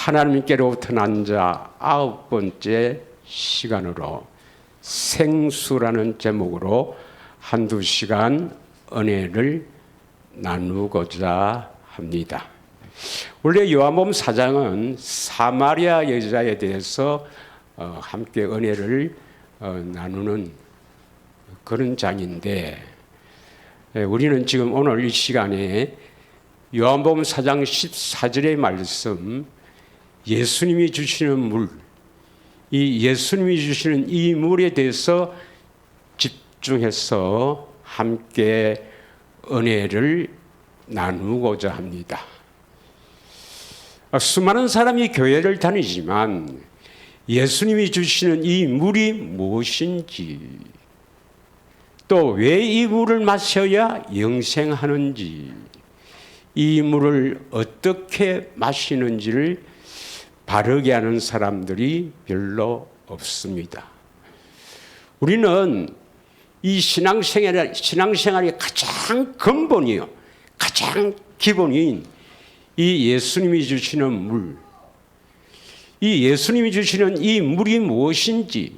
하나님께로부터 난 자 9번째 시간으로 생수라는 제목으로 한두 시간 은혜를 나누고자 합니다. 원래 요한복음 4장은 사마리아 여자에 대해서 함께 은혜를 나누는 그런 장인데, 우리는 지금 오늘 이 시간에 요한복음 4장 14절의 말씀, 예수님이 주시는 물, 이 예수님이 주시는 이 물에 대해서 집중해서 함께 은혜를 나누고자 합니다. 수많은 사람이 교회를 다니지만 예수님이 주시는 이 물이 무엇인지, 또 왜 이 물을 마셔야 영생하는지, 이 물을 어떻게 마시는지를 바르게 하는 사람들이 별로 없습니다. 우리는 이 신앙생활의 가장 근본이요, 가장 기본인 이 예수님이 주시는 물, 이 예수님이 주시는 이 물이 무엇인지,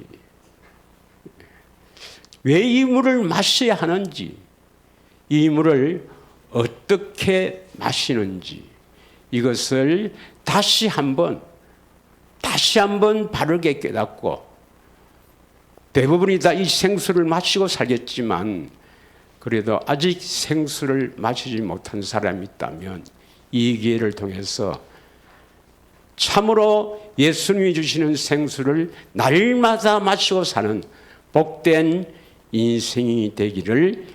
왜 이 물을 마셔야 하는지, 이 물을 어떻게 마시는지, 이것을 다시 한번 바르게 깨닫고, 대부분이 다 이 생수를 마시고 살겠지만 그래도 아직 생수를 마시지 못한 사람이 있다면 이 기회를 통해서 참으로 예수님이 주시는 생수를 날마다 마시고 사는 복된 인생이 되기를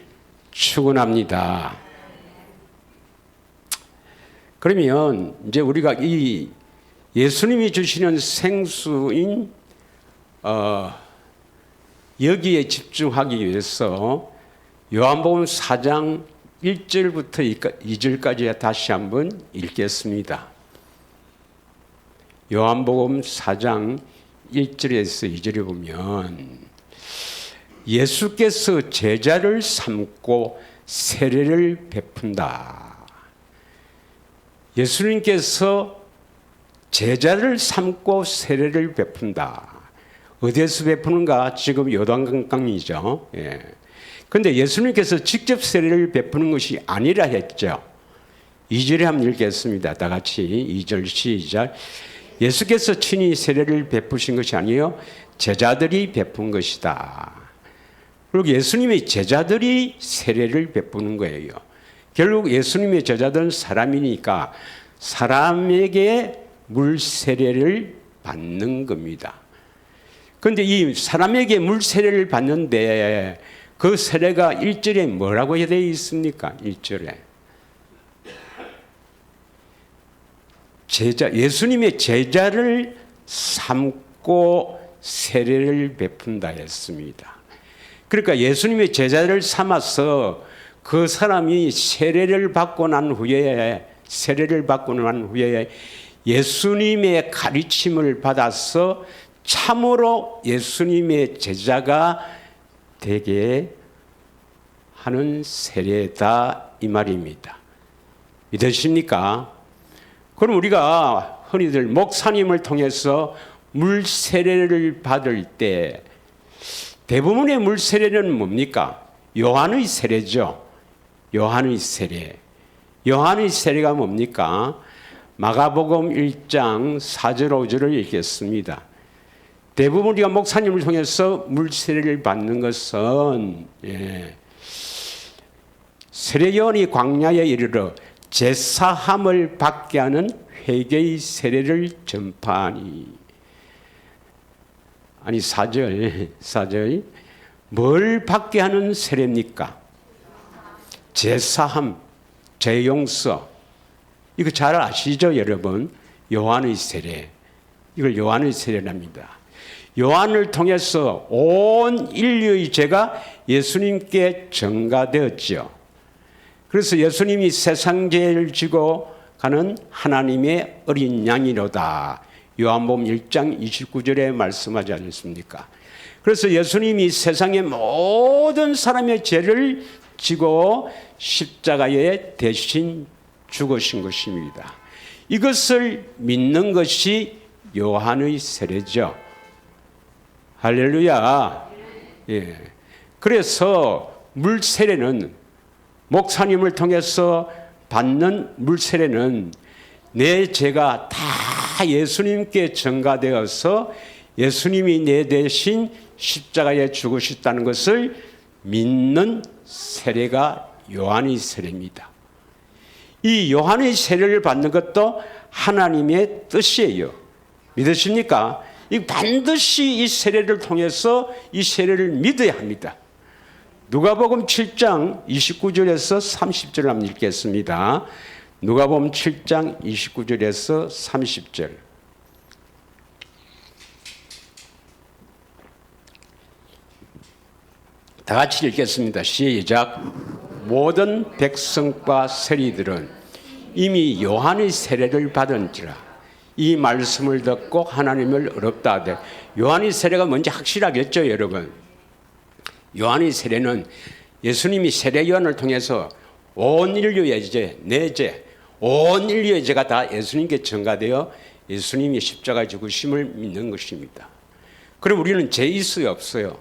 축원합니다. 그러면 이제 우리가 이 예수님이 주시는 생수인 여기에 집중하기 위해서 요한복음 4장 1절부터 2절까지 다시 한번 읽겠습니다. 요한복음 4장 1절에서 2절에 보면, 예수께서 제자를 삼고 세례를 베푼다. 예수님께서 제자를 삼고 세례를 베푼다. 어디에서 베푸는가? 지금 요단강이죠. 그런데 예수님께서 직접 세례를 베푸는 것이 아니라 했죠. 2절에 한번 읽겠습니다. 다 같이 2절 시작. 예수께서 친히 세례를 베푸신 것이 아니요 제자들이 베푼 것이다. 그리고 예수님의 제자들이 세례를 베푸는 거예요. 결국 예수님의 제자들은 사람이니까 사람에게 물 세례를 받는 겁니다. 그런데 이 사람에게 물 세례를 받는데 그 세례가 1절에 뭐라고 되어 있습니까? 1절에 예수님의 제자를 삼고 세례를 베푼다 했습니다. 그러니까 예수님의 제자를 삼아서 그 사람이 세례를 받고 난 후에 예수님의 가르침을 받아서 참으로 예수님의 제자가 되게 하는 세례다, 이 말입니다. 믿으십니까? 그럼 우리가 흔히들 목사님을 통해서 물 세례를 받을 때 대부분의 물 세례는 뭡니까? 요한의 세례죠. 요한의 세례가 뭡니까? 마가복음 1장 4절 5절을 읽겠습니다. 대부분 우리가 목사님을 통해서 물 세례를 받는 것은 세례요한이 광야에 이르러 제사함을 받게 하는 회개의 세례를 전파하니. 아니 4절 뭘 받게 하는 세례입니까? 제사함, 제용서. 이거 잘 아시죠, 여러분? 요한의 세례. 이걸 요한의 세례랍니다. 요한을 통해서 온 인류의 죄가 예수님께 전가되었죠. 그래서 예수님이 세상 죄를 지고 가는 하나님의 어린 양이로다. 요한복음 1장 29절에 말씀하지 않습니까? 그래서 예수님이 세상의 모든 사람의 죄를 지고 십자가에 대신 죽으신 것입니다. 이것을 믿는 것이 요한의 세례죠. 할렐루야. 예. 그래서 물 세례는, 목사님을 통해서 받는 물 세례는 내 죄가 다 예수님께 전가되어서 예수님이 내 대신 십자가에 죽으셨다는 것을 믿는 세례가 요한의 세례입니다. 이 요한의 세례를 받는 것도 하나님의 뜻이에요. 믿으십니까? 반드시 이 세례를 통해서 이 세례를 믿어야 합니다. 누가복음 7장 29절에서 30절 한번 읽겠습니다. 누가복음 7장 29절에서 30절. 다 같이 읽겠습니다. 시작. 모든 백성과 세리들은 이미 요한의 세례를 받은지라 이 말씀을 듣고 하나님을 어렵다 하되, 요한의 세례가 뭔지 확실하겠죠, 여러분? 요한의 세례는 예수님이 세례 요한을 통해서 온 인류의 죄, 내 죄, 온 인류의 죄가 다 예수님께 전가되어 예수님이 십자가에 죽으심을 믿는 것입니다. 그럼 우리는 죄 있어요, 없어요?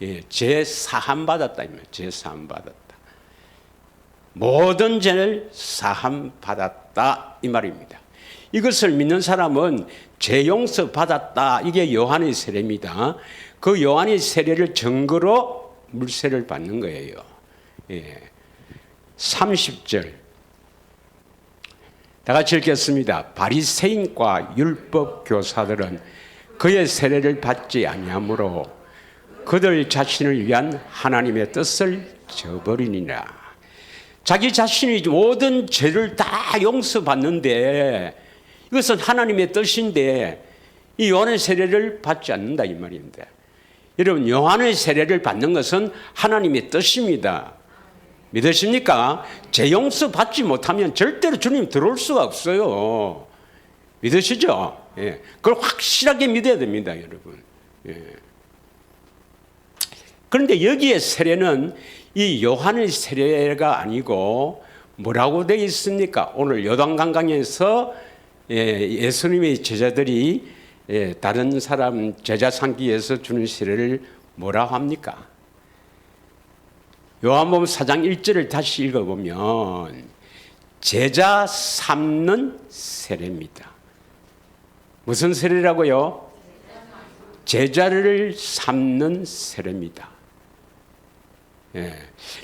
예, 죄 사함 받았다, 죄 사함 받았다. 모든 죄를 사함 받았다 이 말입니다. 이것을 믿는 사람은 죄 용서 받았다. 이게 요한의 세례입니다. 그 요한의 세례를 증거로 물세례를 받는 거예요. 예. 30절 다 같이 읽겠습니다. 바리새인과 율법 교사들은 그의 세례를 받지 아니하므로 그들 자신을 위한 하나님의 뜻을 저버리니라. 자기 자신이 모든 죄를 다 용서받는데 이것은 하나님의 뜻인데 이 요한의 세례를 받지 않는다 이 말입니다. 여러분, 요한의 세례를 받는 것은 하나님의 뜻입니다. 믿으십니까? 죄 용서 받지 못하면 절대로 주님 들어올 수가 없어요. 믿으시죠? 예. 그걸 확실하게 믿어야 됩니다, 여러분. 예. 그런데 여기에 세례는 이 요한의 세례가 아니고 뭐라고 되어 있습니까? 오늘 요단강강에서 예수님의 제자들이 다른 사람 제자 삼기 위해서 주는 세례를 뭐라고 합니까? 요한복음 4장 1절을 다시 읽어보면 제자 삼는 세례입니다. 무슨 세례라고요? 제자를 삼는 세례입니다. 예.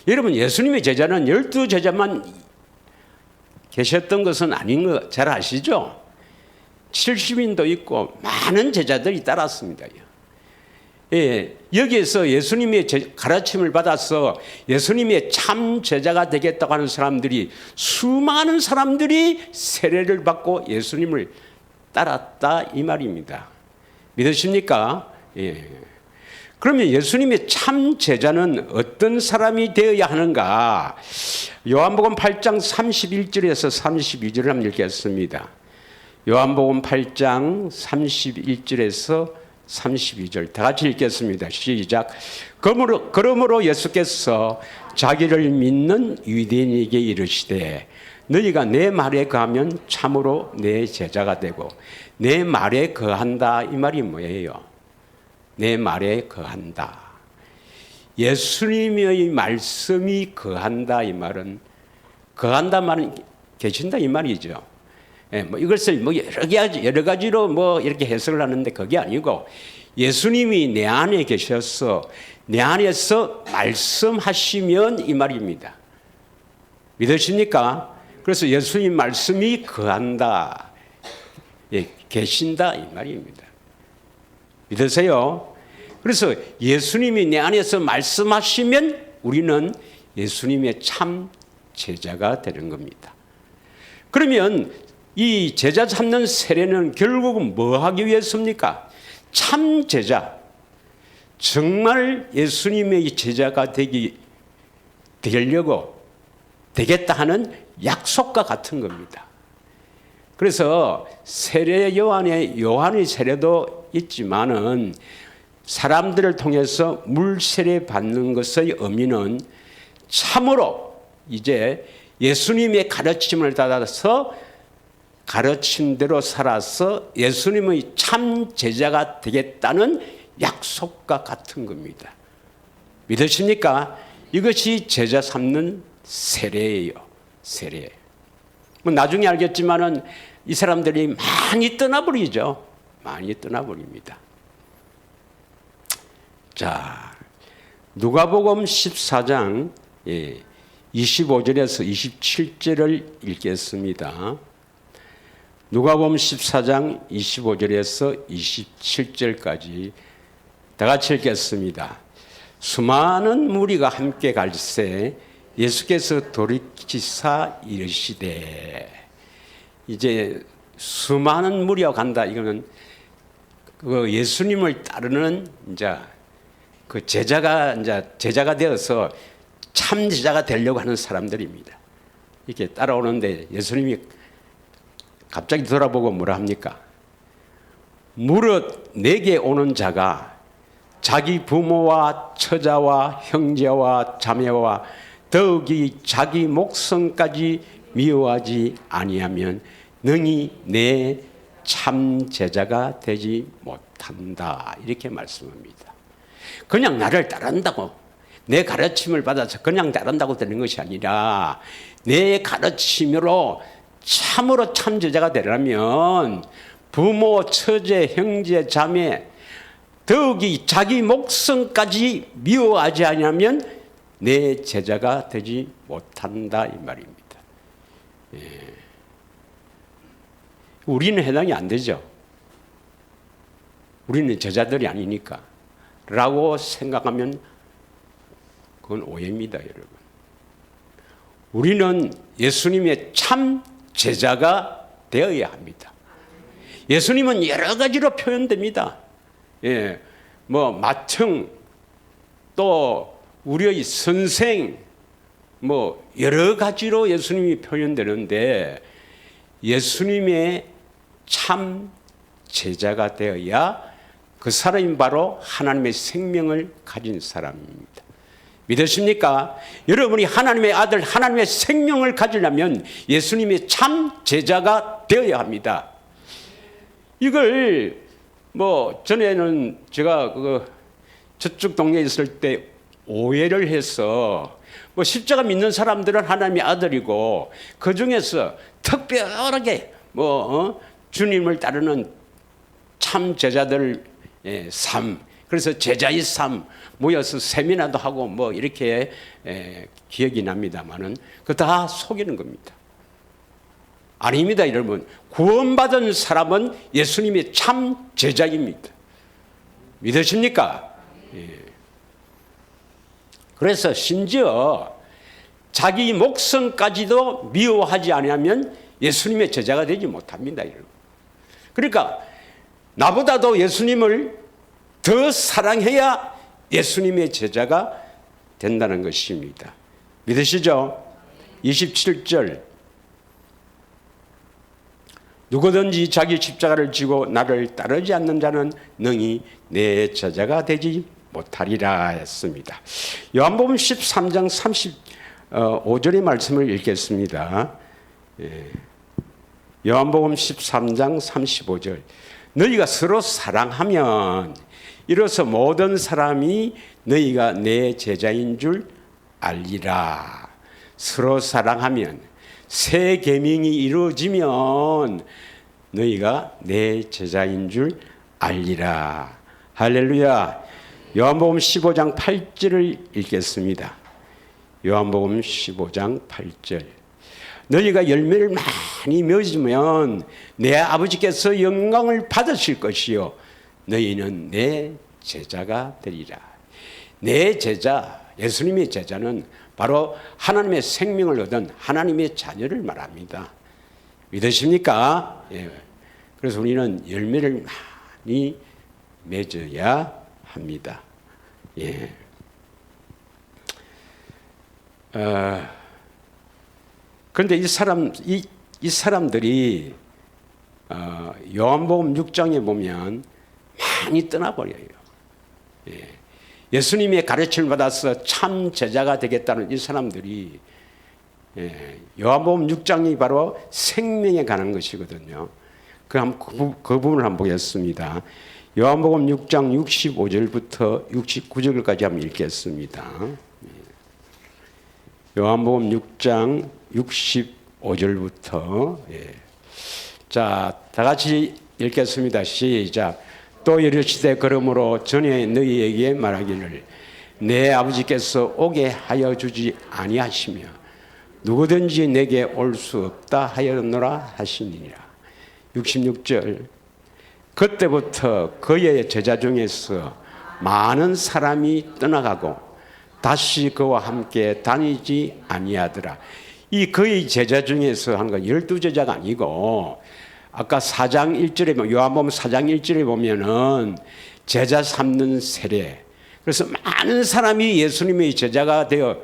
여러분, 예수님의 제자는 12제자만 계셨던 것은 아닌 거 잘 아시죠? 70인도 있고 많은 제자들이 따랐습니다. 예. 여기에서 예수님의 가르침을 받아서 예수님의 참 제자가 되겠다고 하는 사람들이, 수많은 사람들이 세례를 받고 예수님을 따랐다 이 말입니다. 믿으십니까? 예. 그러면 예수님의 참 제자는 어떤 사람이 되어야 하는가? 요한복음 8장 31절에서 32절을 한번 읽겠습니다. 요한복음 8장 31절에서 32절 다 같이 읽겠습니다. 시작. 그러므로 예수께서 자기를 믿는 유대인에게 이르시되 너희가 내 말에 거하면 참으로 내 제자가 되고, 내 말에 거한다 이 말이 뭐예요? 내 말에 거한다. 예수님의 말씀이 거한다 이 말은, 거한다 말은 계신다 이 말이죠. 예, 뭐 이것을 뭐 여러 가지로 뭐 이렇게 해석을 하는데 그게 아니고, 예수님이 내 안에 계셔서 내 안에서 말씀하시면 이 말입니다. 믿으십니까? 그래서 예수님 말씀이 거한다, 예, 계신다 이 말입니다. 믿으세요? 그래서 예수님이 내 안에서 말씀하시면 우리는 예수님의 참 제자가 되는 겁니다. 그러면 이 제자 삼는 세례는 결국은 뭐 하기 위해서입니까? 참 제자, 정말 예수님의 제자가 되려고 되겠다 하는 약속과 같은 겁니다. 그래서 세례 요한의 세례도 있지만은 사람들을 통해서 물 세례 받는 것의 의미는 참으로 이제 예수님의 가르침을 따라서 가르친 대로 살아서 예수님의 참 제자가 되겠다는 약속과 같은 겁니다. 믿으십니까? 이것이 제자 삼는 세례예요. 세례. 뭐 나중에 알겠지만은 이 사람들이 많이 떠나버리죠. 많이 떠나버립니다. 자, 누가복음 14장 25절에서 27절을 읽겠습니다. 누가복음 14장 25절에서 27절까지 다 같이 읽겠습니다. 수많은 무리가 함께 갈새 예수께서 돌이키사 이르시되, 이제 수많은 무리가 간다. 이거는 그 예수님을 따르는 이제 그 제자가 되어서 참 제자가 되려고 하는 사람들입니다. 이렇게 따라오는데 예수님이 갑자기 돌아보고 뭐라 합니까? 무릇 내게 오는 자가 자기 부모와 처자와 형제와 자매와 더욱이 자기 목성까지 미워하지 아니하면 능히 내 참 제자가 되지 못한다. 이렇게 말씀합니다. 그냥 나를 따른다고, 내 가르침을 받아서 그냥 따른다고 되는 것이 아니라 내 가르침으로 참으로 참 제자가 되려면 부모, 처제, 형제, 자매, 더욱이 자기 목성까지 미워하지 않으면 내 제자가 되지 못한다, 이 말입니다. 예. 우리는 해당이 안 되죠. 우리는 제자들이 아니니까 라고 생각하면 그건 오해입니다, 여러분. 우리는 예수님의 참 제자가 되어야 합니다. 예수님은 여러 가지로 표현됩니다. 예, 뭐 마청, 또 우리의 선생, 뭐 여러 가지로 예수님이 표현되는데 예수님의 참 제자가 되어야 그 사람이 바로 하나님의 생명을 가진 사람입니다. 믿으십니까? 여러분이 하나님의 아들, 하나님의 생명을 가지려면 예수님의 참 제자가 되어야 합니다. 이걸 뭐 전에는 제가 저쪽 동네에 있을 때 오해를 해서 뭐 십자가 믿는 사람들은 하나님의 아들이고 그 중에서 특별하게 주님을 따르는 참 제자들 삶, 그래서 제자의 삶 모여서 세미나도 하고 뭐 이렇게 기억이 납니다만은 그 다 속이는 겁니다. 아닙니다, 여러분. 구원받은 사람은 예수님의 참 제자입니다. 믿으십니까? 예. 그래서 심지어 자기 목성까지도 미워하지 않으면 예수님의 제자가 되지 못합니다, 여러분. 그러니까 나보다도 예수님을 더 사랑해야 예수님의 제자가 된다는 것입니다. 믿으시죠? 27절. 누구든지 자기 십자가를 지고 나를 따르지 않는 자는 능히 내 제자가 되지 못하리라 했습니다. 요한복음 13장 35절의 말씀을 읽겠습니다. 요한복음 13장 35절. 너희가 서로 사랑하면 이로써 모든 사람이 너희가 내 제자인 줄 알리라. 서로 사랑하면, 새 계명이 이루어지면 너희가 내 제자인 줄 알리라. 할렐루야. 요한복음 15장 8절을 읽겠습니다. 요한복음 15장 8절. 너희가 열매를 많이 맺으면 내 아버지께서 영광을 받으실 것이요 너희는 내 제자가 되리라. 내 제자, 예수님의 제자는 바로 하나님의 생명을 얻은 하나님의 자녀를 말합니다. 믿으십니까? 예. 그래서 우리는 열매를 많이 맺어야 합니다. 예. 그런데 이 사람들이 요한복음 6장에 보면 많이 떠나버려요. 예. 예수님의 가르침을 받아서 참 제자가 되겠다는 이 사람들이 요한복음 6장이 바로 생명에 관한 것이거든요. 그 부분을 한번 보겠습니다. 요한복음 6장 65절부터 69절까지 한번 읽겠습니다. 요한복음 6장 65절부터 자, 다 같이 읽겠습니다. 시작. 또 이르시되 그러므로 전에 너희에게 말하기를 내 아버지께서 오게 하여 주지 아니하시며 누구든지 내게 올 수 없다 하였노라 하시니라. 66절. 그때부터 그의 제자 중에서 많은 사람이 떠나가고 다시 그와 함께 다니지 아니하더라. 이 그의 제자 중에서 하는 건 12제자가 아니고 아까 4장 1절에 요한복음 4장 1절에 보면은 제자 삼는 세례. 그래서 많은 사람이 예수님의 제자가 되어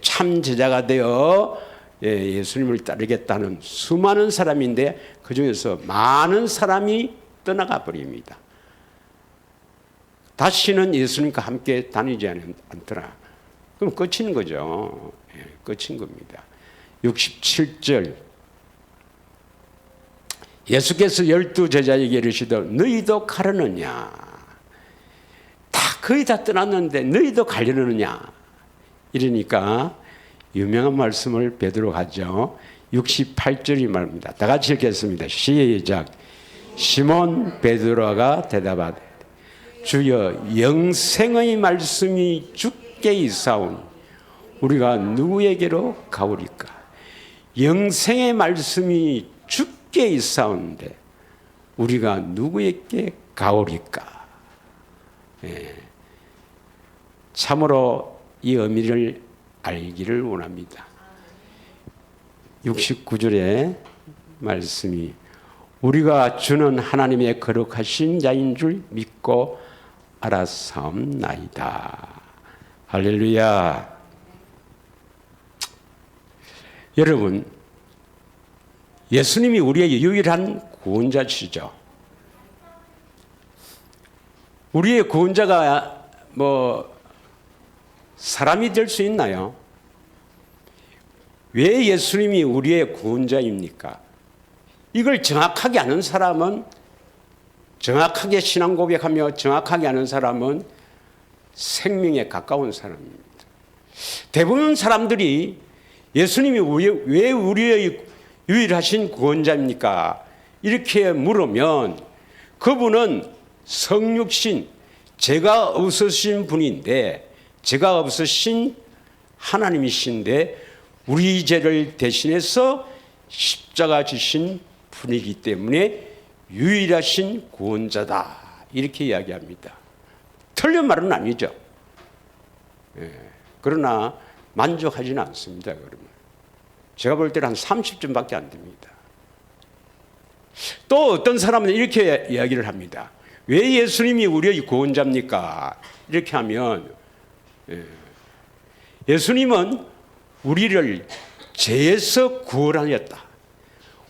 참 제자가 되어 예수님을 따르겠다는 수많은 사람인데 그 중에서 많은 사람이 떠나가 버립니다. 다시는 예수님과 함께 다니지 않더라. 그럼 끝인 거죠. 끝인 겁니다. 67절. 예수께서 12제자에게 이르시되 너희도 가려느냐? 거의 다 떠났는데 너희도 가려느냐? 이러니까 유명한 말씀을 베드로가 하죠. 68절이 말입니다. 다 같이 읽겠습니다. 시작. 시몬 베드로가 대답하되 주여 영생의 말씀이 주께 있사오니 우리가 누구에게로 가오리까? 영생의 말씀이 주께 있사오는데 우리가 누구에게 가오리까? 참으로 이 의미를 알기를 원합니다. 69절의 말씀이 우리가 주는 하나님의 거룩하신 자인 줄 믿고 알았사옵나이다. 할렐루야. 여러분, 예수님이 우리의 유일한 구원자시죠. 우리의 구원자가 사람이 될 수 있나요? 왜 예수님이 우리의 구원자입니까? 이걸 정확하게 아는 사람은, 정확하게 신앙 고백하며 정확하게 아는 사람은 생명에 가까운 사람입니다. 대부분 사람들이 예수님이 왜 우리의 유일하신 구원자입니까? 이렇게 물으면 그분은 성육신, 죄가 없으신 분인데, 죄가 없으신 하나님이신데 우리 죄를 대신해서 십자가 지신 분이기 때문에 유일하신 구원자다, 이렇게 이야기합니다. 틀린 말은 아니죠. 그러나 만족하지는 않습니다. 그러면 제가 볼 때는 한 30점밖에 안 됩니다. 또 어떤 사람은 이렇게 이야기를 합니다. 왜 예수님이 우리의 구원자입니까? 이렇게 하면 예수님은 우리를 죄에서 구원하였다.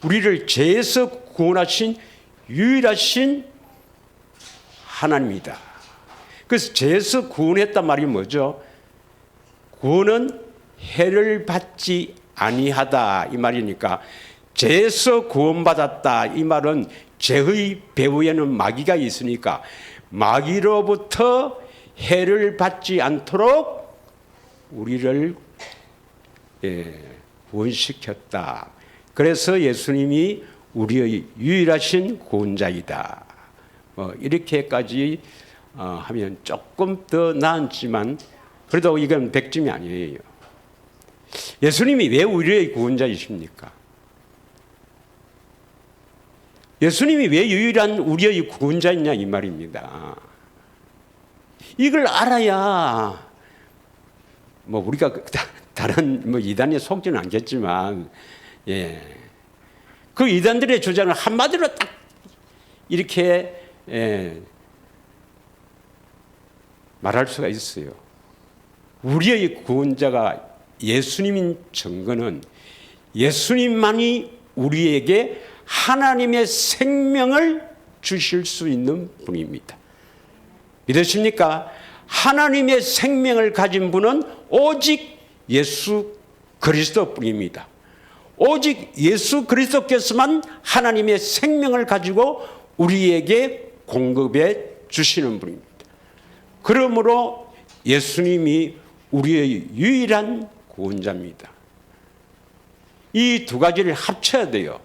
우리를 죄에서 구원하신 유일하신 하나님이다. 그래서 죄에서 구원했단 말이 뭐죠? 구원은 해를 받지 아니하다, 이 말이니까 죄에서 구원받았다, 이 말은 죄의 배후에는 마귀가 있으니까 마귀로부터 해를 받지 않도록 우리를 구원시켰다. 그래서 예수님이 우리의 유일하신 구원자이다. 이렇게까지 하면 조금 더 나았지만 그래도 이건 100점이 아니에요. 예수님이 왜 우리의 구원자이십니까? 예수님이 왜 유일한 우리의 구원자이냐, 이 말입니다. 이걸 알아야 우리가 다른 이단에 속지는 않겠지만, 그 이단들의 주장을 한마디로 딱 이렇게 말할 수가 있어요. 우리의 구원자가 예수님인 증거는 예수님만이 우리에게 하나님의 생명을 주실 수 있는 분입니다. 믿으십니까? 하나님의 생명을 가진 분은 오직 예수 그리스도뿐입니다. 오직 예수 그리스도께서만 하나님의 생명을 가지고 우리에게 공급해 주시는 분입니다. 그러므로 예수님이 우리의 유일한 구원자입니다. 이 두 가지를 합쳐야 돼요.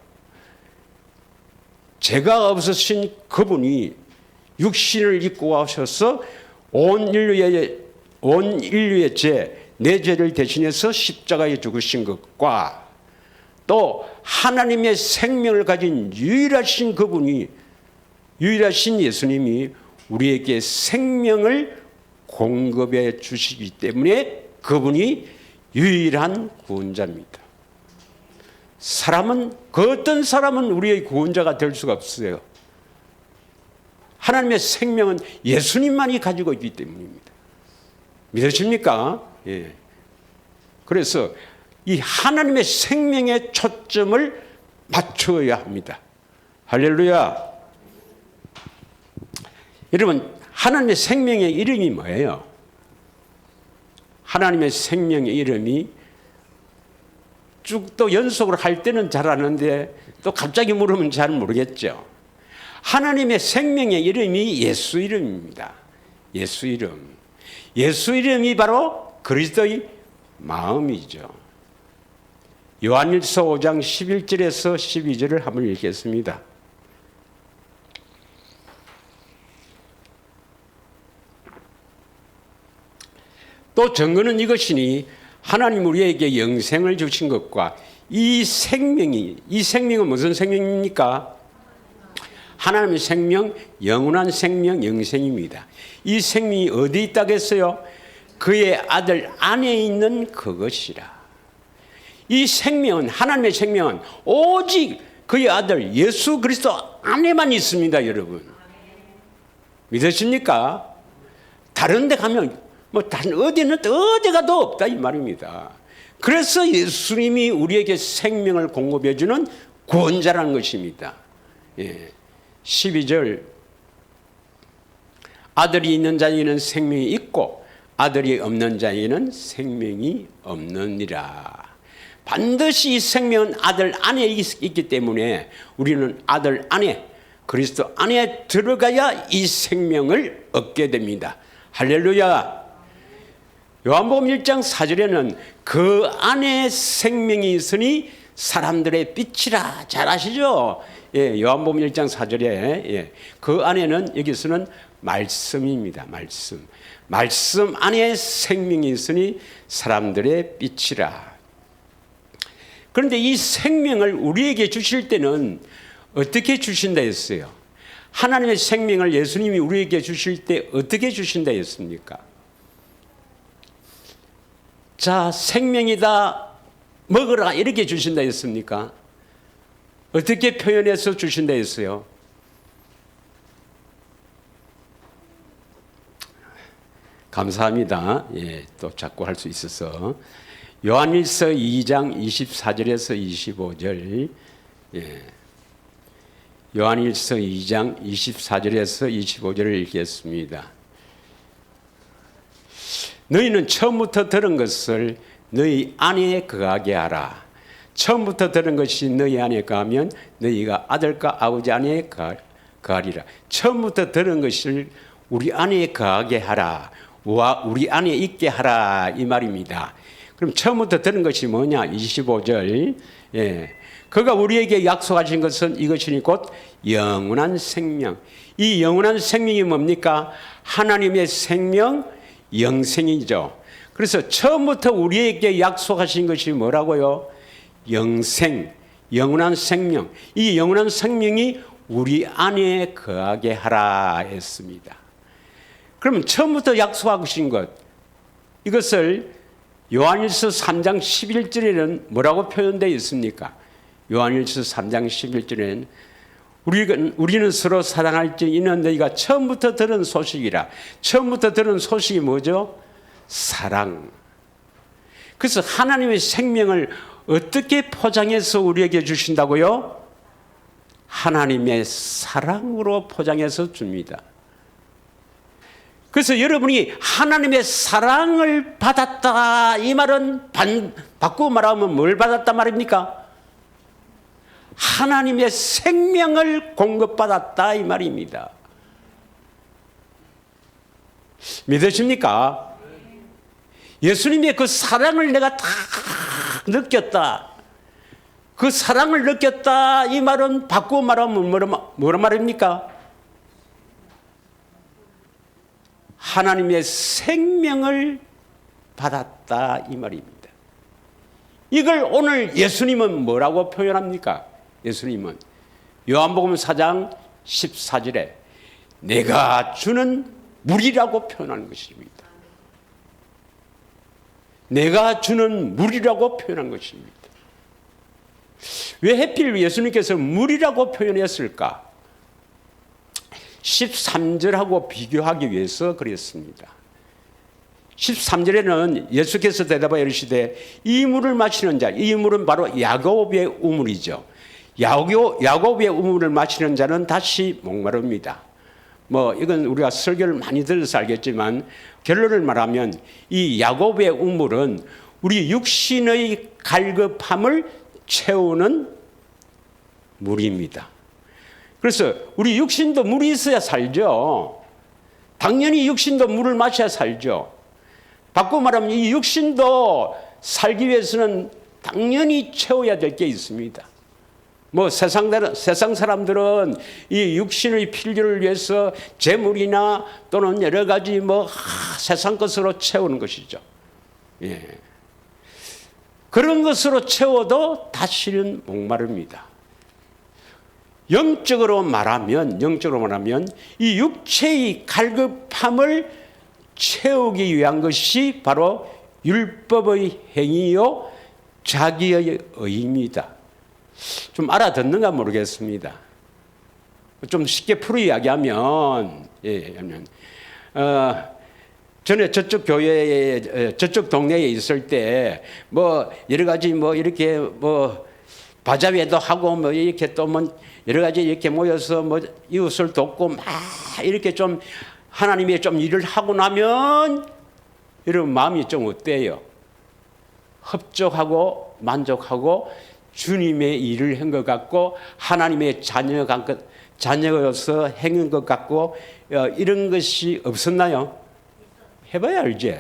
죄가 없으신 그분이 육신을 입고 오셔서 온 인류의 죄, 내 죄를 대신해서 십자가에 죽으신 것과 또 하나님의 생명을 가진 유일하신 그분이, 유일하신 예수님이 우리에게 생명을 공급해 주시기 때문에 그분이 유일한 구원자입니다. 그 어떤 사람은 우리의 구원자가 될 수가 없어요. 하나님의 생명은 예수님만이 가지고 있기 때문입니다. 믿으십니까? 예. 그래서 이 하나님의 생명에 초점을 맞춰야 합니다. 할렐루야. 여러분, 하나님의 생명의 이름이 뭐예요? 하나님의 생명의 이름이 쭉 또 연속으로 할 때는 잘 아는데 또 갑자기 물으면 잘 모르겠죠. 하나님의 생명의 이름이 예수 이름입니다. 예수 이름. 예수 이름이 바로 그리스도의 마음이죠. 요한일서 5장 11절에서 12절을 한번 읽겠습니다. 또 증거는 이것이니 하나님 우리에게 영생을 주신 것과 이 생명은 무슨 생명입니까? 하나님의 생명, 영원한 생명, 영생입니다. 이 생명이 어디 있다고 했어요? 그의 아들 안에 있는 그것이라. 이 생명은, 하나님의 생명은 오직 그의 아들 예수 그리스도 안에만 있습니다, 여러분. 믿으십니까? 다른 데 가면 다른 어디 가도 없다 이 말입니다. 그래서 예수님이 우리에게 생명을 공급해 주는 구원자라는 것입니다. 예. 12절 아들이 있는 자에게는 생명이 있고 아들이 없는 자에게는 생명이 없느니라. 반드시 이 생명은 아들 안에 있기 때문에 우리는 아들 안에, 그리스도 안에 들어가야 이 생명을 얻게 됩니다. 할렐루야. 요한복음 1장 4절에는 그 안에 생명이 있으니 사람들의 빛이라. 잘 아시죠? 예, 요한복음 1장 4절에 예, 그 안에는, 여기서는 말씀입니다. 말씀 안에 생명이 있으니 사람들의 빛이라. 그런데 이 생명을 우리에게 주실 때는 어떻게 주신다 했어요? 하나님의 생명을 예수님이 우리에게 주실 때 어떻게 주신다 했습니까? 자, 생명이다, 먹으라, 이렇게 주신다 했습니까? 어떻게 표현해서 주신다 했어요? 감사합니다. 예, 또 자꾸 할 수 있어서. 요한일서 2장 24절에서 25절. 예. 요한일서 2장 24절에서 25절을 읽겠습니다. 너희는 처음부터 들은 것을 너희 안에 거하게 하라. 처음부터 들은 것이 너희 안에 거하면 너희가 아들과 아버지 안에 거하리라. 처음부터 들은 것을 우리 안에 거하게 하라. 우리 안에 있게 하라, 이 말입니다. 그럼 처음부터 들은 것이 뭐냐? 25절. 예. 그가 우리에게 약속하신 것은 이것이니 곧 영원한 생명. 이 영원한 생명이 뭡니까? 하나님의 생명, 영생이죠. 그래서 처음부터 우리에게 약속하신 것이 뭐라고요? 영생, 영원한 생명. 이 영원한 생명이 우리 안에 거하게 하라 했습니다. 그러면 처음부터 약속하신 것, 이것을 요한일서 3장 11절에는 뭐라고 표현되어 있습니까? 요한일서 3장 11절에는 우리는 서로 사랑할지 이는 너희가 처음부터 들은 소식이라. 처음부터 들은 소식이 뭐죠? 사랑. 그래서 하나님의 생명을 어떻게 포장해서 우리에게 주신다고요? 하나님의 사랑으로 포장해서 줍니다. 그래서 여러분이 하나님의 사랑을 받았다 이 말은 바꾸고 말하면 뭘 받았다 말입니까? 하나님의 생명을 공급받았다 이 말입니다. 믿으십니까? 예수님의 그 사랑을 내가 다 느꼈다. 그 사랑을 느꼈다 이 말은 바꾸고 말하면 뭐라 말입니까? 하나님의 생명을 받았다 이 말입니다. 이걸 오늘 예수님은 뭐라고 표현합니까? 예수님은 요한복음 4장 14절에 내가 주는 물이라고 표현하는 것입니다. 내가 주는 물이라고 표현한 것입니다. 왜 하필 예수님께서 물이라고 표현했을까? 13절하고 비교하기 위해서 그랬습니다. 13절에는 예수께서 대답하여 이르시되 이 물을 마시는 자, 이 물은 바로 야곱의 우물이죠. 야곱의 우물을 마시는 자는 다시 목마릅니다. 이건 우리가 설교를 많이 들어서 알겠지만 결론을 말하면 이 야곱의 우물은 우리 육신의 갈급함을 채우는 물입니다. 그래서 우리 육신도 물이 있어야 살죠. 당연히 육신도 물을 마셔야 살죠. 바꾸고 말하면 이 육신도 살기 위해서는 당연히 채워야 될 게 있습니다. 세상 사람들은 이 육신의 필요를 위해서 재물이나 또는 여러 가지 세상 것으로 채우는 것이죠. 예. 그런 것으로 채워도 다시는 목마릅니다. 영적으로 말하면 이 육체의 갈급함을 채우기 위한 것이 바로 율법의 행위요 자기의 의입니다. 좀 알아듣는가 모르겠습니다. 좀 쉽게 풀어 이야기하면, 전에 저쪽 교회에, 저쪽 동네에 있을 때, 여러 가지 이렇게 바자회도 하고 이렇게 또 여러 가지 이렇게 모여서 이웃을 돕고 막 이렇게 좀 하나님의 좀 일을 하고 나면 여러분 마음이 좀 어때요? 흡족하고 만족하고 주님의 일을 한 것 같고 하나님의 자녀로서 행한 것 같고 이런 것이 없었나요? 해봐야 알지.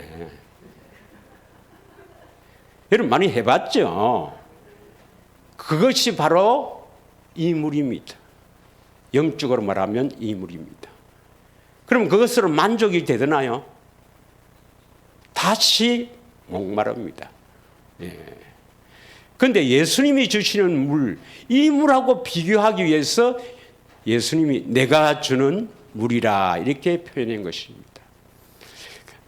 여러분 많이 해봤죠. 그것이 바로 이물입니다. 영적으로 말하면 이물입니다. 그럼 그것으로 만족이 되나요? 다시 목마릅니다. 그런데 예수님이 주시는 물, 이 물하고 비교하기 위해서 예수님이 내가 주는 물이라 이렇게 표현한 것입니다.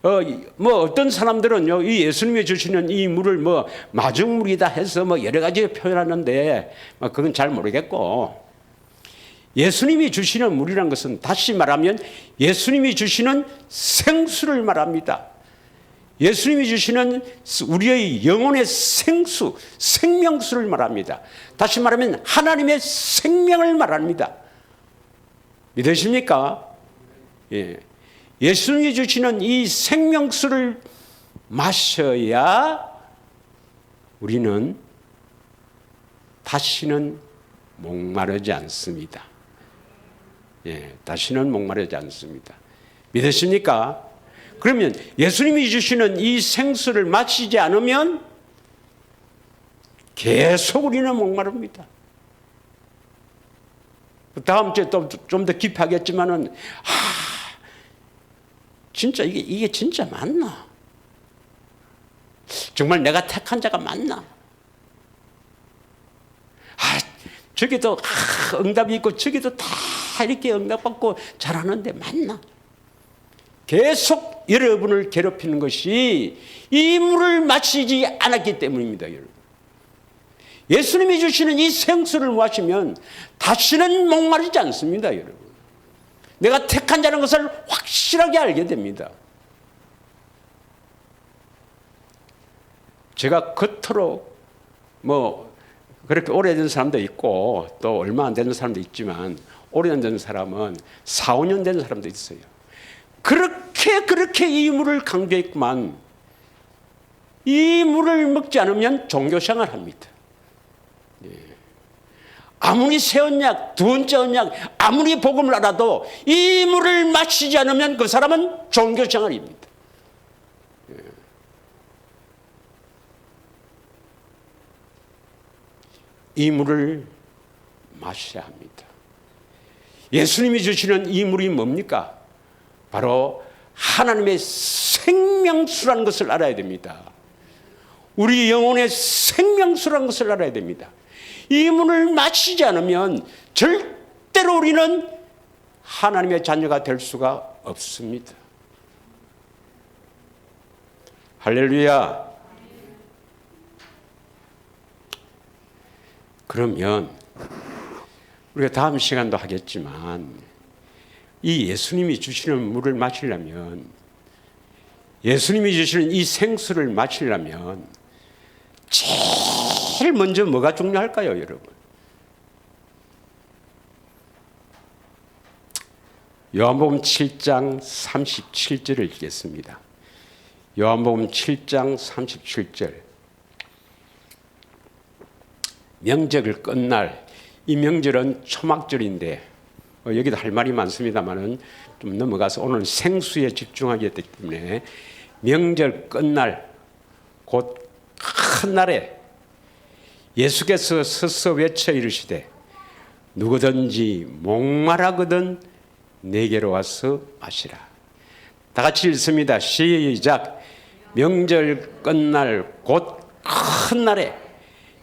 어떤 사람들은요, 이 예수님이 주시는 이 물을 마중물이다 해서 여러 가지 표현하는데 그건 잘 모르겠고, 예수님이 주시는 물이란 것은 다시 말하면 예수님이 주시는 생수를 말합니다. 예수님이 주시는 우리의 영혼의 생수, 생명수를 말합니다. 다시 말하면 하나님의 생명을 말합니다. 믿으십니까? 예. 예수님이 주시는 이 생명수를 마셔야 우리는 다시는 목마르지 않습니다. 예, 다시는 목마르지 않습니다. 믿으십니까? 그러면 예수님이 주시는 이 생수를 마시지 않으면 계속 우리는 목마릅니다. 다음 주에 또 좀 더 깊이 하겠지만은, 진짜 이게 진짜 맞나? 정말 내가 택한 자가 맞나? 저기도 응답이 있고 저기도 다 이렇게 응답받고 잘하는데 맞나? 계속 여러분을 괴롭히는 것이 이 물을 마시지 않았기 때문입니다, 여러분. 예수님이 주시는 이 생수를 마시면 다시는 목마르지 않습니다, 여러분. 내가 택한 자는 것을 확실하게 알게 됩니다. 제가 겉으로 그렇게 오래된 사람도 있고 또 얼마 안 되는 사람도 있지만 오래된 사람은 4, 5년 된 사람도 있어요. 그렇게 그렇게 이 물을 강조했구만. 이 물을 먹지 않으면 종교생활 합니다. 아무리 새 언약, 두 번째 언약, 아무리 복음을 알아도 이 물을 마시지 않으면 그 사람은 종교생활입니다. 이 물을 마셔야 합니다. 예수님이 주시는 이 물이 뭡니까? 바로 하나님의 생명수라는 것을 알아야 됩니다. 우리 영혼의 생명수라는 것을 알아야 됩니다. 이 물을 마시지 않으면 절대로 우리는 하나님의 자녀가 될 수가 없습니다. 할렐루야. 그러면 우리가 다음 시간도 하겠지만 이 예수님이 주시는 물을 마시려면, 예수님이 주시는 이 생수를 마시려면 제일 먼저 뭐가 중요할까요, 여러분? 요한복음 7장 37절을 읽겠습니다. 요한복음 7장 37절. 명절을 끝날, 이 명절은 초막절인데 여기도 할 말이 많습니다만은 좀 넘어가서 오늘 생수에 집중하기 때문에 명절 끝날 곧 큰 날에 예수께서 서서 외쳐 이르시되 누구든지 목마르거든 내게로 와서 마시라. 다 같이 읽습니다. 시작. 명절 끝날 곧 큰 날에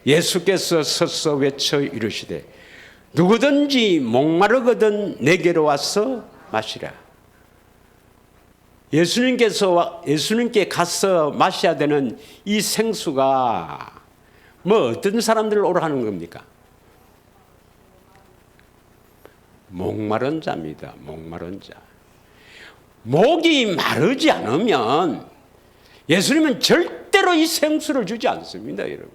예수께서 서서 외쳐 이르시되 누구든지 목마르거든 내게로 와서 마시라. 예수님께 가서 마셔야 되는 이 생수가 뭐 어떤 사람들을 오라 하는 겁니까? 목마른 자입니다. 목마른 자. 목이 마르지 않으면 예수님은 절대로 이 생수를 주지 않습니다, 여러분.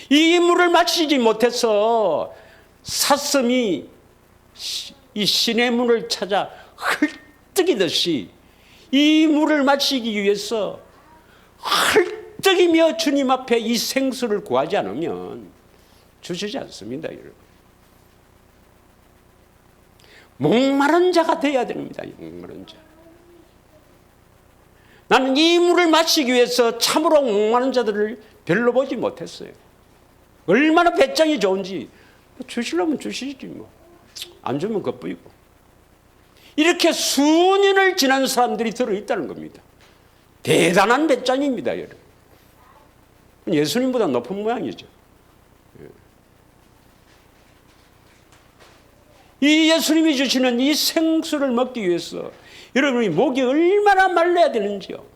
이 물을 마시지 못해서 사슴이 이 신의 문을 찾아 헐떡이듯이 이 물을 마시기 위해서 헐떡이며 주님 앞에 이 생수를 구하지 않으면 주시지 않습니다, 여러분. 목마른 자가 되어야 됩니다. 목마른 자. 나는 이 물을 마시기 위해서 참으로 목마른 자들을 별로 보지 못했어요. 얼마나 배짱이 좋은지 주시려면 주시지 뭐. 안 주면 겁보이고. 이렇게 수년을 지난 사람들이 들어있다는 겁니다. 대단한 배짱입니다, 여러분. 예수님보다 높은 모양이죠. 이 예수님이 주시는 이 생수를 먹기 위해서 여러분이 목이 얼마나 말라야 되는지요.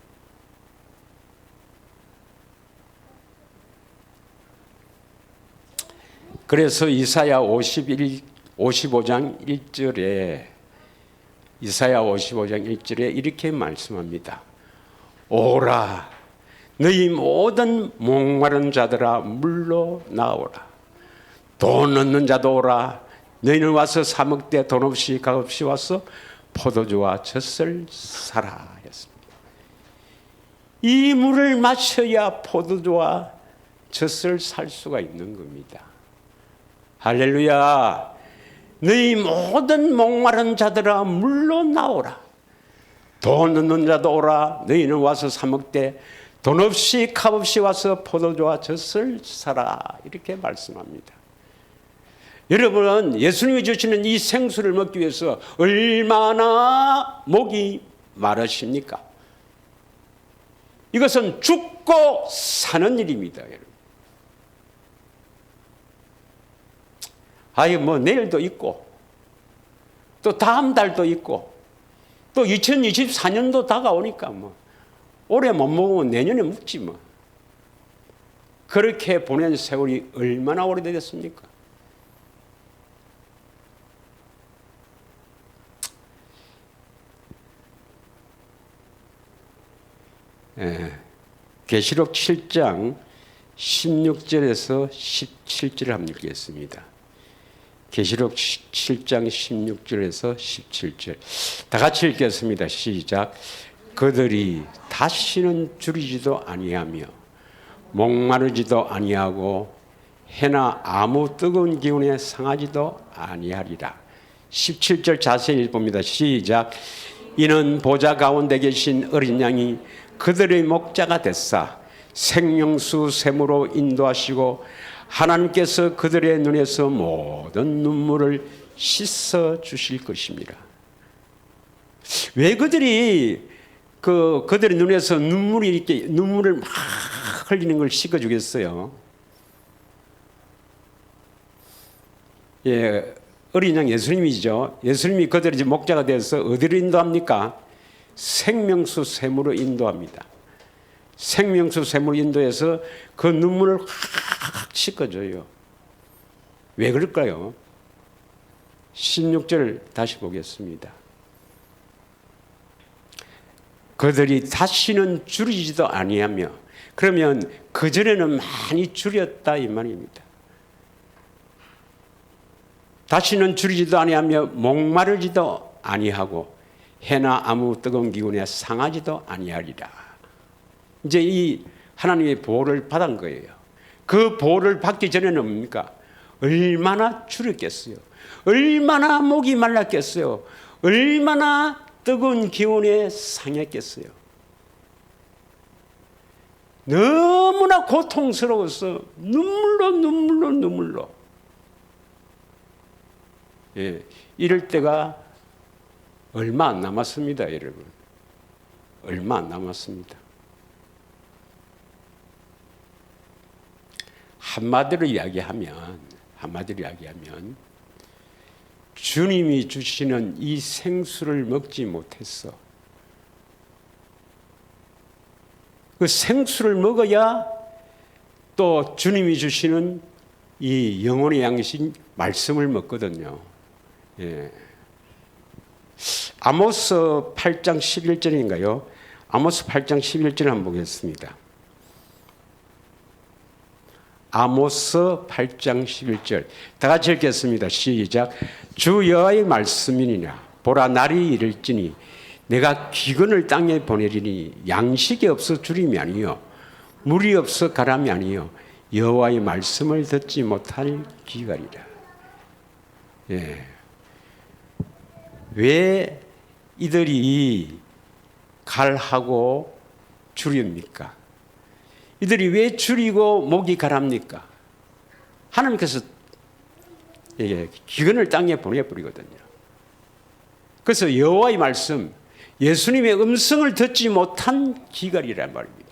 그래서 이사야 55장 1절에 이렇게 말씀합니다. 오라 너희 모든 목마른 자들아 물로 나오라. 돈 없는 자도 오라. 너희는 와서 사 먹되 돈 없이 값없이 와서 포도주와 젖을 사라 했습니다. 이 물을 마셔야 포도주와 젖을 살 수가 있는 겁니다. 할렐루야. 너희 모든 목마른 자들아 물로 나오라. 돈 없는 자도 오라. 너희는 와서 사 먹되 돈 없이 값없이 와서 포도주와 젖을 사라. 이렇게 말씀합니다. 여러분은 예수님이 주시는 이 생수를 먹기 위해서 얼마나 목이 마르십니까? 이것은 죽고 사는 일입니다, 여러분. 뭐 내일도 있고 또 다음 달도 있고 또 2024년도 다가오니까 뭐 올해 못 먹으면 내년에 먹지 뭐. 그렇게 보낸 세월이 얼마나 오래되겠습니까? 계시록 7장 16절에서 17절을 한번 읽겠습니다. 계시록 7장 16절에서 17절. 다 같이 읽겠습니다. 시작. 그들이 다시는 줄이지도 아니하며 목마르지도 아니하고 해나 아무 뜨거운 기운에 상하지도 아니하리라. 17절 자세히 읽습니다. 시작. 이는 보좌 가운데 계신 어린 양이 그들의 목자가 됐사 생명수 샘으로 인도하시고 하나님께서 그들의 눈에서 모든 눈물을 씻어 주실 것입니다. 왜 그들이 그들의 눈에서 눈물을 막 흘리는 걸 씻어 주겠어요? 예, 어린 양 예수님이죠. 예수님이 그들의 이제 목자가 되어서 어디로 인도합니까? 생명수 샘으로 인도합니다. 생명수 샘으로 인도해서 그 눈물을 확 씻어줘요. 왜 그럴까요? 16절 다시 보겠습니다. 그들이 다시는 줄이지도 아니하며, 그러면 그전에는 많이 줄였다 이 말입니다. 다시는 줄이지도 아니하며 목마르지도 아니하고 해나 아무 뜨거운 기운에 상하지도 아니하리라. 이제 이 하나님의 보호를 받은 거예요. 그 보호를 받기 전에는 뭡니까? 얼마나 줄였겠어요? 얼마나 목이 말랐겠어요? 얼마나 뜨거운 기운에 상했겠어요? 너무나 고통스러워서 눈물로 예, 이럴 때가 얼마 안 남았습니다, 여러분. 얼마 안 남았습니다. 한마디로 이야기하면 주님이 주시는 이 생수를 먹지 못했어. 그 생수를 먹어야 또 주님이 주시는 이 영혼의 양식 말씀을 먹거든요. 예. 아모스 8장 11절인가요? 아모스 8장 11절 한번 보겠습니다. 아모스 8장 11절 다 같이 읽겠습니다. 시작. 주 여호와의 말씀이니라. 보라 날이 이를지니 내가 기근을 땅에 보내리니 양식이 없어 주림이 아니요 물이 없어 가람이 아니요 여호와의 말씀을 듣지 못할 기갈이라. 예. 왜 이들이 갈하고 줄입니까? 이들이 왜 줄이고 목이 가랍니까? 하나님께서 기근을 땅에 보내버리거든요. 그래서 여호와의 말씀, 예수님의 음성을 듣지 못한 기갈이란 말입니다.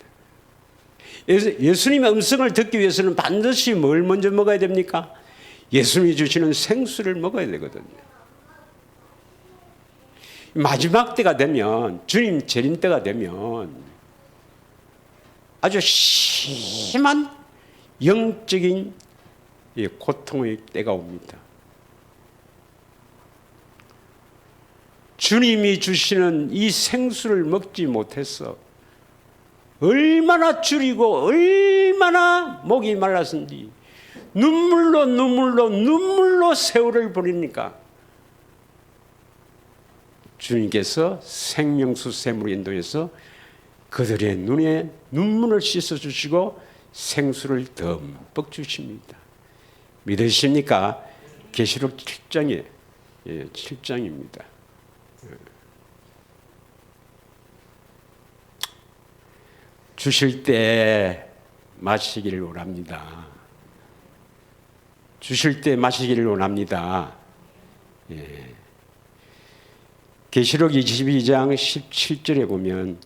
예수님의 음성을 듣기 위해서는 반드시 뭘 먼저 먹어야 됩니까? 예수님이 주시는 생수를 먹어야 되거든요. 마지막 때가 되면, 주님 재림 때가 되면 아주 심한 영적인 고통의 때가 옵니다. 주님이 주시는 이 생수를 먹지 못해서 얼마나 줄이고 얼마나 목이 말랐은지 눈물로 세월을 보내니까 주님께서 생명수 샘으로 인도해서 그들의 눈에 눈물을 씻어주시고 생수를 듬뿍 주십니다. 믿으십니까? 계시록 7장입니다. 주실 때 마시기를 원합니다. 주실 때 마시기를 원합니다. 예. 계시록 22장 17절에 보면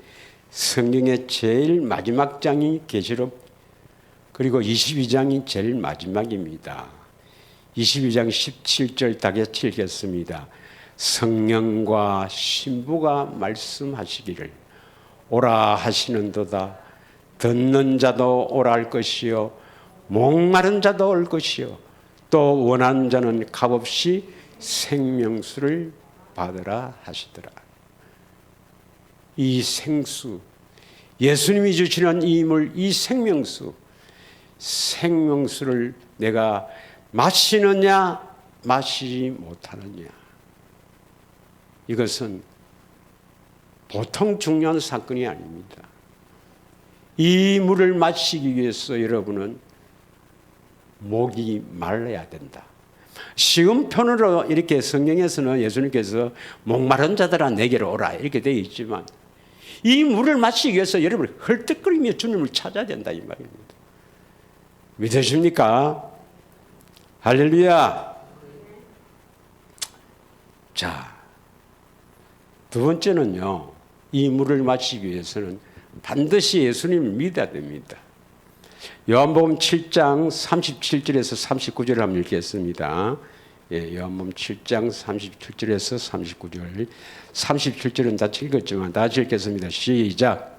성경의 제일 마지막 장이 계시록, 그리고 22장이 제일 마지막입니다. 22장 17절 다 같이 읽겠습니다. 성령과 신부가 말씀하시기를 오라 하시는도다. 듣는 자도 오라 할 것이요 목마른 자도 올 것이요 또 원하는 자는 값없이 생명수를 받으라 하시더라. 이 생수, 예수님이 주시는 이 물, 이 생명수를 내가 마시느냐 마시지 못하느냐. 이것은 보통 중요한 사건이 아닙니다. 이 물을 마시기 위해서 여러분은 목이 말라야 된다. 쉬운 편으로 이렇게 성경에서는 예수님께서 목마른 자들아 내게로 오라 이렇게 되어 있지만 이 물을 마시기 위해서 여러분 헐떡거리며 주님을 찾아야 된다 이 말입니다. 믿으십니까? 할렐루야. 자, 두 번째는요. 이 물을 마시기 위해서는 반드시 예수님을 믿어야 됩니다. 요한복음 7장 37절에서 39절을 한번 읽겠습니다. 예, 요한복음 7장 37절에서 39절. 37절은 다 읽었지만 다 읽겠습니다. 시작.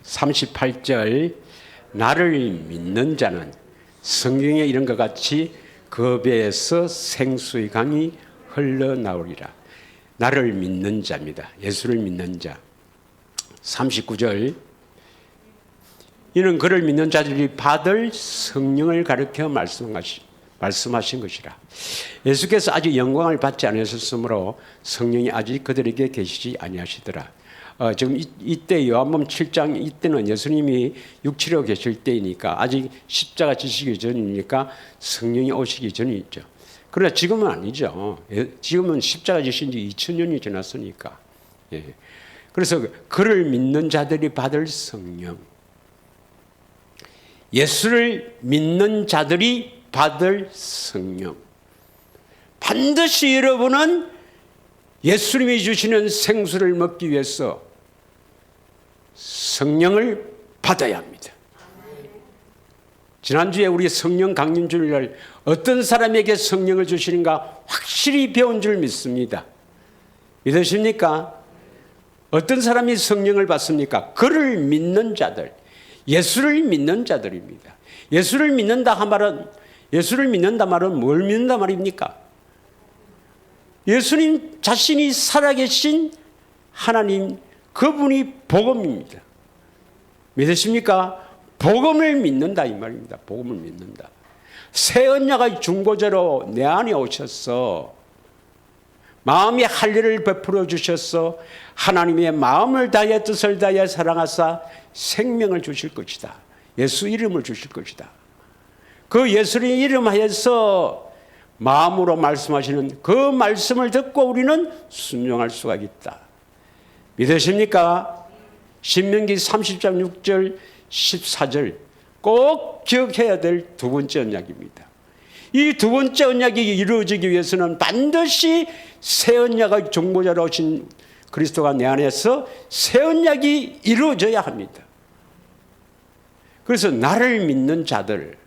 (38절) 나를 믿는 자는 성경에 이런 것 같이 그 배에서 생수의 강이 흘러나오리라. 나를 믿는 자입니다. 예수를 믿는 자. 39절 이는 그를 믿는 자들이 받을 성령을 가르쳐 말씀하신 것이라. 예수께서 아직 영광을 받지 않으셨으므로 성령이 아직 그들에게 계시지 아니하시더라. 지금 이때 요한복음 7장 이때는 예수님이 육체로 계실 때이니까 아직 십자가 지시기 전이니까 성령이 오시기 전이죠. 그러나 지금은 아니죠. 지금은 십자가 지신 지 2000년이 지났으니까. 예. 그래서 그를 믿는 자들이 받을 성령. 예수를 믿는 자들이 받을 성령. 반드시 여러분은 예수님이 주시는 생수를 먹기 위해서 성령을 받아야 합니다. 지난주에 우리 성령 강림 주일날 어떤 사람에게 성령을 주시는가 확실히 배운 줄 믿습니다. 믿으십니까? 어떤 사람이 성령을 받습니까? 그를 믿는 자들, 예수를 믿는 자들입니다. 예수를 믿는다 말은 뭘 믿는다 말입니까? 예수님 자신이 살아계신 하나님, 그분이 복음입니다. 믿으십니까? 복음을 믿는다 이 말입니다. 복음을 믿는다. 새 언약의 중보자로 내 안에 오셔서 마음의 할례를 베풀어 주셔서 하나님의 마음을 다해 뜻을 다해 사랑하사 생명을 주실 것이다. 예수 이름을 주실 것이다. 그 예수의 이름 하에서 마음으로 말씀하시는 그 말씀을 듣고 우리는 순종할 수가 있다. 믿으십니까? 신명기 30장 6절 14절 꼭 기억해야 될 두 번째 언약입니다. 이 두 번째 언약이 이루어지기 위해서는 반드시 새 언약의 중보자로 오신 그리스도가 내 안에서 새 언약이 이루어져야 합니다. 그래서 나를 믿는 자들,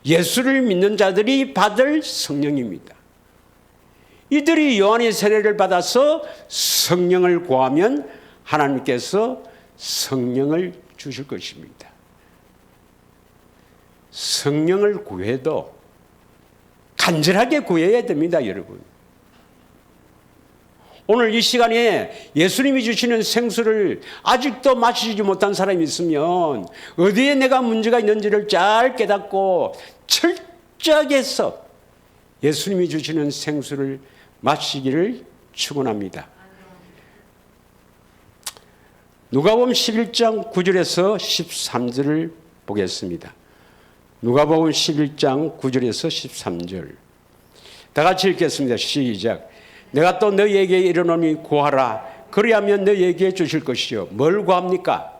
예수를 믿는 자들이 받을 성령입니다. 이들이 요한의 세례를 받아서 성령을 구하면 하나님께서 성령을 주실 것입니다. 성령을 구해도 간절하게 구해야 됩니다, 여러분. 오늘 이 시간에 예수님이 주시는 생수를 아직도 마시지 못한 사람이 있으면 어디에 내가 문제가 있는지를 잘 깨닫고 철저하게 해서 예수님이 주시는 생수를 마시기를 축원합니다. 누가복음 11장 9절에서 13절을 보겠습니다. 누가복음 11장 9절에서 13절. 다 같이 읽겠습니다. 시작. 내가 또 너희에게 이르노니 구하라. 그리하면 너희에게 주실 것이요. 뭘 구합니까?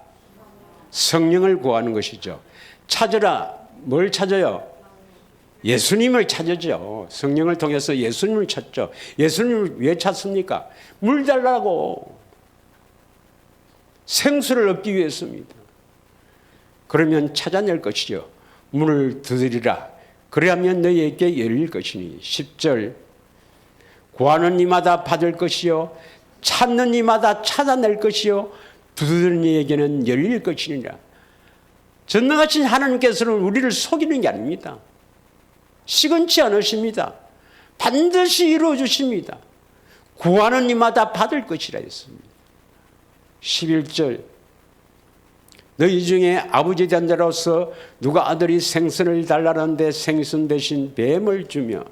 성령을 구하는 것이죠. 찾으라. 뭘 찾아요? 예수님을 찾으죠. 성령을 통해서 예수님을 찾죠. 예수님을 왜 찾습니까? 물 달라고. 생수를 얻기 위해서입니다. 그러면 찾아낼 것이죠. 문을 두드리라. 그리하면 너희에게 열릴 것이니. 10절. 구하는 이마다 받을 것이요 찾는 이마다 찾아낼 것이요 두드리는 이에게는 열릴 것이니라. 전능하신 하나님께서는 우리를 속이는 게 아닙니다. 시건치 않으십니다. 반드시 이루어 주십니다. 구하는 이마다 받을 것이라 했습니다. 11절 너희 중에 아버지 된 자로서 누가 아들이 생선을 달라는데 생선 대신 뱀을 주며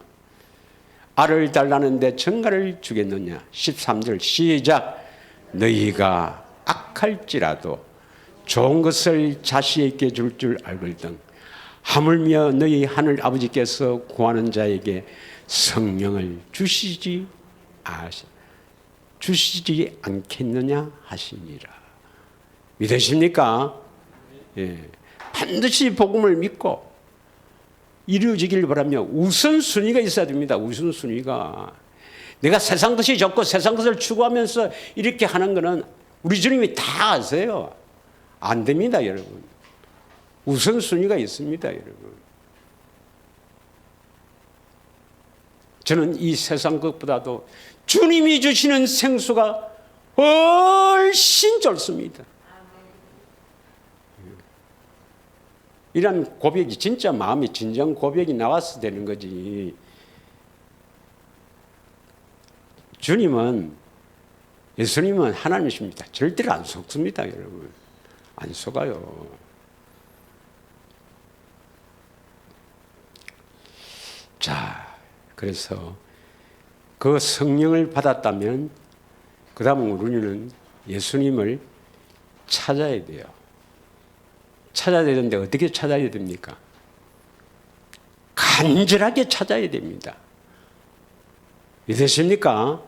알을 달라는데 정갈을 주겠느냐. 13절 시작. 너희가 악할지라도 좋은 것을 자식에게 줄 줄 알거든. 하물며 너희 하늘 아버지께서 구하는 자에게 성령을 주시지 않겠느냐 하시니라. 믿으십니까? 예. 반드시 복음을 믿고 이루어지길 바라며 우선순위가 있어야 됩니다. 우선순위가. 내가 세상 것이 좋고 세상 것을 추구하면서 이렇게 하는 것은 우리 주님이 다 아세요. 안 됩니다, 여러분. 우선순위가 있습니다, 여러분. 저는 이 세상 것보다도 주님이 주시는 생수가 훨씬 좋습니다. 이런 고백이 진짜 마음이 진정 고백이 나와서 되는 거지. 주님은 예수님은 하나님이십니다. 절대로 안 속습니다, 여러분. 안 속아요. 자, 그래서 그 성령을 받았다면 그 다음 우리는 예수님을 찾아야 돼요. 찾아야 되는데 어떻게 찾아야 됩니까? 간절하게 찾아야 됩니다. 믿으십니까?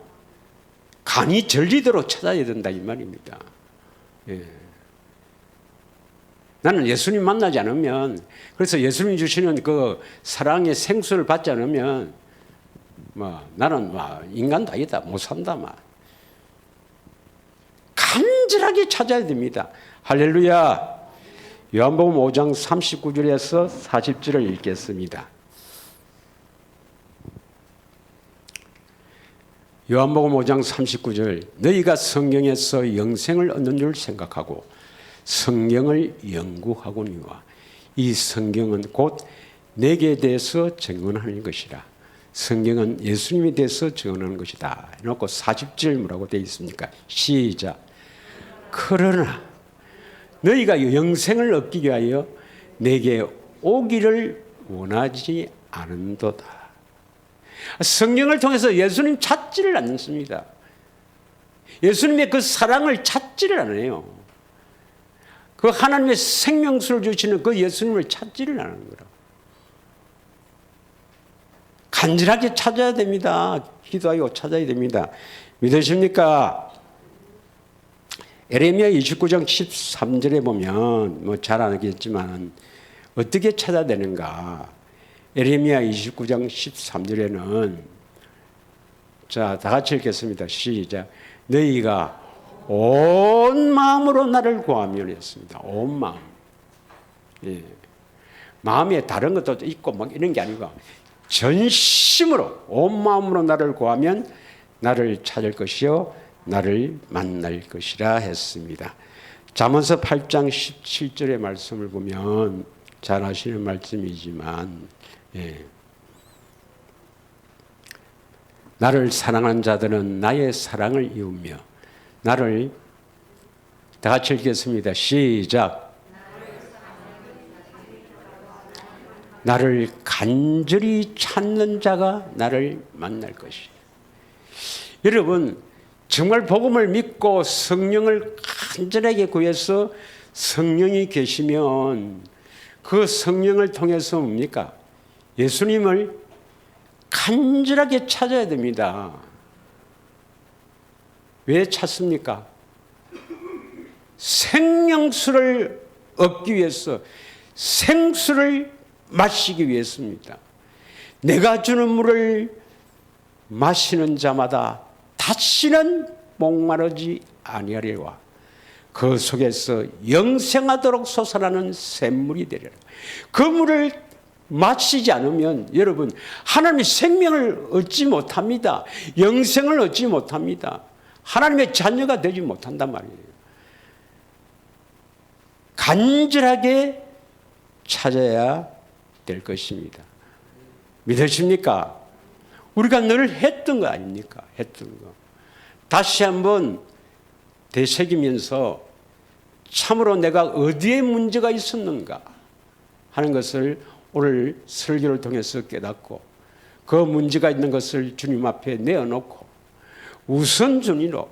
간이 절리도록 찾아야 된다 이 말입니다. 예. 나는 예수님 만나지 않으면, 그래서 예수님 주시는 그 사랑의 생수를 받지 않으면 나는 인간도 아니다, 못 산다. 간절하게 찾아야 됩니다. 할렐루야. 요한복음 5장 39절에서 40절을 읽겠습니다. 요한복음 5장 39절 너희가 성경에서 영생을 얻는 줄 생각하고 성경을 연구하거니와 이 성경은 곧 내게 대해서 증언하는 것이라. 성경은 예수님에 대해서 증언하는 것이다. 해놓고 40절 뭐라고 되어 있습니까? 시작. 그러나 너희가 영생을 얻기 위하여 내게 오기를 원하지 않은도다. 성경을 통해서 예수님 찾지를 않습니다. 예수님의 그 사랑을 찾지를 않아요. 그 하나님의 생명수를 주시는 그 예수님을 찾지를 않는 거라고. 간절하게 찾아야 됩니다. 기도하고 찾아야 됩니다. 믿으십니까? 에레미야 29장 13절에 보면 잘 알겠지만 어떻게 찾아야 되는가? 에레미야 29장 13절에는 자, 다 같이 읽겠습니다. 시작. 너희가 온 마음으로 나를 구하면 했습니다. 온 마음. 예. 마음에 다른 것도 있고 이런 게 아니고 전심으로 온 마음으로 나를 구하면 나를 찾을 것이요 나를 만날 것이라 했습니다. 잠언서 8장 17절의 말씀을 보면 잘 아시는 말씀이지만 나를 사랑하는 자들은 나의 사랑을 이으며 나를 다 같이 읽겠습니다. 시작. 나를 간절히 찾는 자가 나를 만날 것이다. 여러분 정말 복음을 믿고 성령을 간절하게 구해서 성령이 계시면 그 성령을 통해서 뭡니까? 예수님을 간절하게 찾아야 됩니다. 왜 찾습니까? 생명수를 얻기 위해서, 생수를 마시기 위해서입니다. 내가 주는 물을 마시는 자마다 다시는 목마르지 아니하리라. 그 속에서 영생하도록 솟아나는 샘물이 되리라. 그 물을 마시지 않으면 여러분 하나님의 생명을 얻지 못합니다. 영생을 얻지 못합니다. 하나님의 자녀가 되지 못한단 말이에요. 간절하게 찾아야 될 것입니다. 믿으십니까? 우리가 늘 했던 거 아닙니까? 했던 거. 다시 한번 되새기면서 참으로 내가 어디에 문제가 있었는가 하는 것을 오늘 설교를 통해서 깨닫고 그 문제가 있는 것을 주님 앞에 내어놓고 우선순위로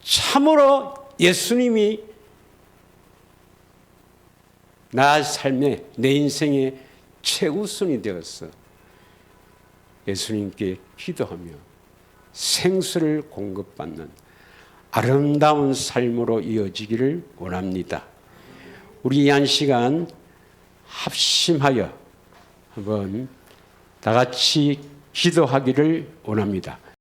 참으로 예수님이 나 삶의 내 인생의 최우선이 되어서 예수님께 기도하며 생수를 공급받는 아름다운 삶으로 이어지기를 원합니다. 우리 이 한 시간 합심하여 한번 다 같이 기도하기를 원합니다.